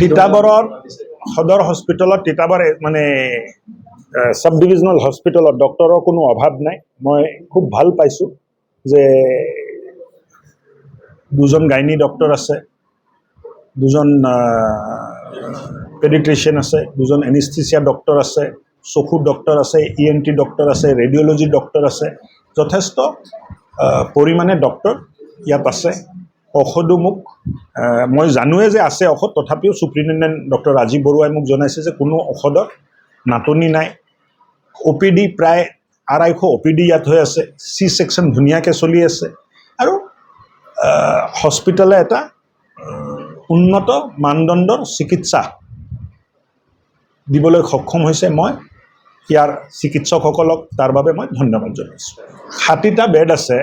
তিতাবৰৰ সদৰ হস্পিটেলত তিতাবৰ মানে সাব ডিভিজনেল হস্পিটেলত ডক্টৰৰ কোনো অভাৱ নাই। মই খুব ভাল পাইছোঁ যে দুজন গাইনী ডক্টৰ আছে, দুজন পেডিট্ৰিচিয়ান আছে, দুজন এনিস্থেচিয়া ডক্টৰ আছে, চকু ডক্টৰ আছে, ENT ডক্টৰ আছে, ৰেডিঅ'লজি ডক্টৰ আছে, যথেষ্ট পৰিমাণে ডক্টৰ ইয়াত আছে। ঔষধো মোক মই জানোৱে যে আছে ঔষধ, তথাপিও চুপ্ৰিণ্টেণ্ডেণ্ট ডক্টৰ ৰাজীৱ বৰুৱাই মোক জনাইছে যে কোনো ঔষধৰ নাটনি নাই। OPD প্ৰায় 250 OPD ইয়াত হৈ আছে, C ছেকশ্যন ধুনীয়াকৈ চলি আছে আৰু হস্পিটেলে এটা উন্নত মানদণ্ডৰ চিকিৎসা দিবলৈ সক্ষম হৈছে। মই ইয়াৰ চিকিৎসকসকলক তাৰ বাবে মই ধন্যবাদ জনাইছোঁ। 60টা বেড আছে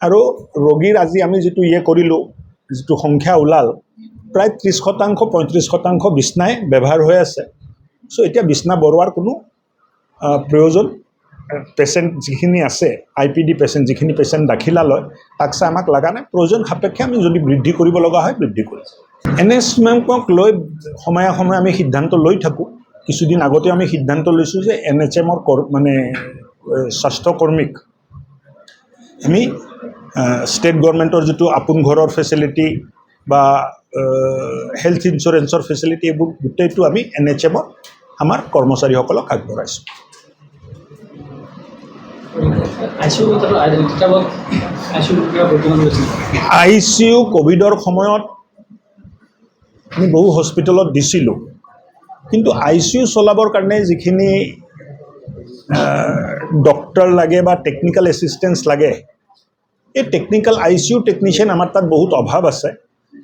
আৰু ৰোগীৰ আজি আমি যিটো কৰিলোঁ, যিটো সংখ্যা ওলাল, প্ৰায় 30% 35% বিছনাই ব্যৱহাৰ হৈ আছে। চ' এতিয়া বিছনা বঢ়োৱাৰ কোনো প্ৰয়োজন পেচেণ্ট যিখিনি আছে, IPD পেচেণ্ট যিখিনি পেচেণ্ট দাখিলা লয়, তাক চাই আমাক লগা নাই। প্ৰয়োজন সাপেক্ষে আমি যদি বৃদ্ধি কৰিব লগা হয় বৃদ্ধি কৰিম। NHMক লৈ সময়ে সময়ে আমি সিদ্ধান্ত লৈ থাকোঁ। কিছুদিন আগতেও আমি সিদ্ধান্ত লৈছোঁ যে NHMৰ মানে স্বাস্থ্যকৰ্মীক আমি ষ্টেট গভৰ্ণমেণ্টৰ যিটো আপোন ঘৰৰ ফেচিলিটি বা হেল্থ ইঞ্চুৰেঞ্চৰ ফেচিলিটি, এইবোৰ গোটেইটো আমি NHMৰ আমাৰ কৰ্মচাৰীসকলক আগবঢ়াইছোঁ। ICU কোভিডৰ সময়ত আমি বহু হস্পিটেলত দিছিলোঁ, কিন্তু ICU চলাবৰ কাৰণে যিখিনি ডক্টৰ লাগে বা টেকনিকেল এছিষ্টেঞ্চ লাগে, এই টেকনিকেল ICU টেকনিচিয়ান আমাৰ তাত বহুত অভাৱ আছে।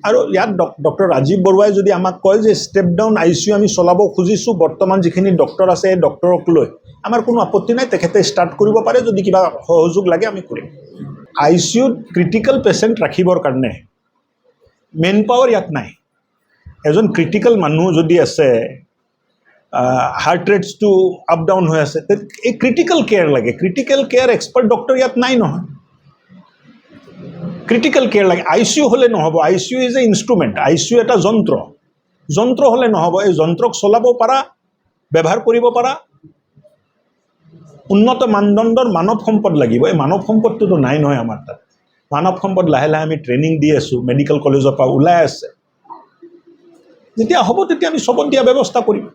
আৰু ইয়াত ডক্টৰ ৰাজীৱ বৰুৱাই যদি আমাক কয় যে ষ্টেপ ডাউন ICU আমি চলাব খুজিছোঁ, বৰ্তমান যিখিনি ডক্টৰ আছে এই ডক্টৰক লৈ আমাৰ কোনো আপত্তি নাই, তেখেতে ষ্টাৰ্ট কৰিব পাৰে, যদি কিবা সহযোগ লাগে আমি কৰিম। ICUত ক্ৰিটিকেল পেচেণ্ট ৰাখিবৰ কাৰণে মেন পাৱাৰ ইয়াত নাই। এজন ক্ৰিটিকেল মানুহ যদি আছে, হাৰ্ট ৰেটছটো আপ ডাউন হৈ আছে, এই ক্ৰিটিকেল কেয়াৰ লাগে। ক্ৰিটিকেল কেয়াৰ এক্সপাৰ্ট ডক্টৰ ইয়াত নাই নহয়। ক্ৰিটিকেল কেয়াৰ লাগে। ICU হ'লে নহ'ব। ICU is a instrument. ICU এটা যন্ত্ৰ হ'লে নহ'ব। এই যন্ত্ৰক চলাব পাৰা, ব্যৱহাৰ কৰিব পাৰা উন্নত মানদণ্ডৰ মানৱ সম্পদ লাগিব। এই মানৱ সম্পদটোতো নাই নহয় আমাৰ তাত। মানৱ সম্পদ লাহে লাহে আমি ট্ৰেইনিং দি আছোঁ, মেডিকেল কলেজৰ পৰা ওলাই আছে। যেতিয়া হ'ব তেতিয়া আমি চবত দিয়া ব্যৱস্থা কৰিম।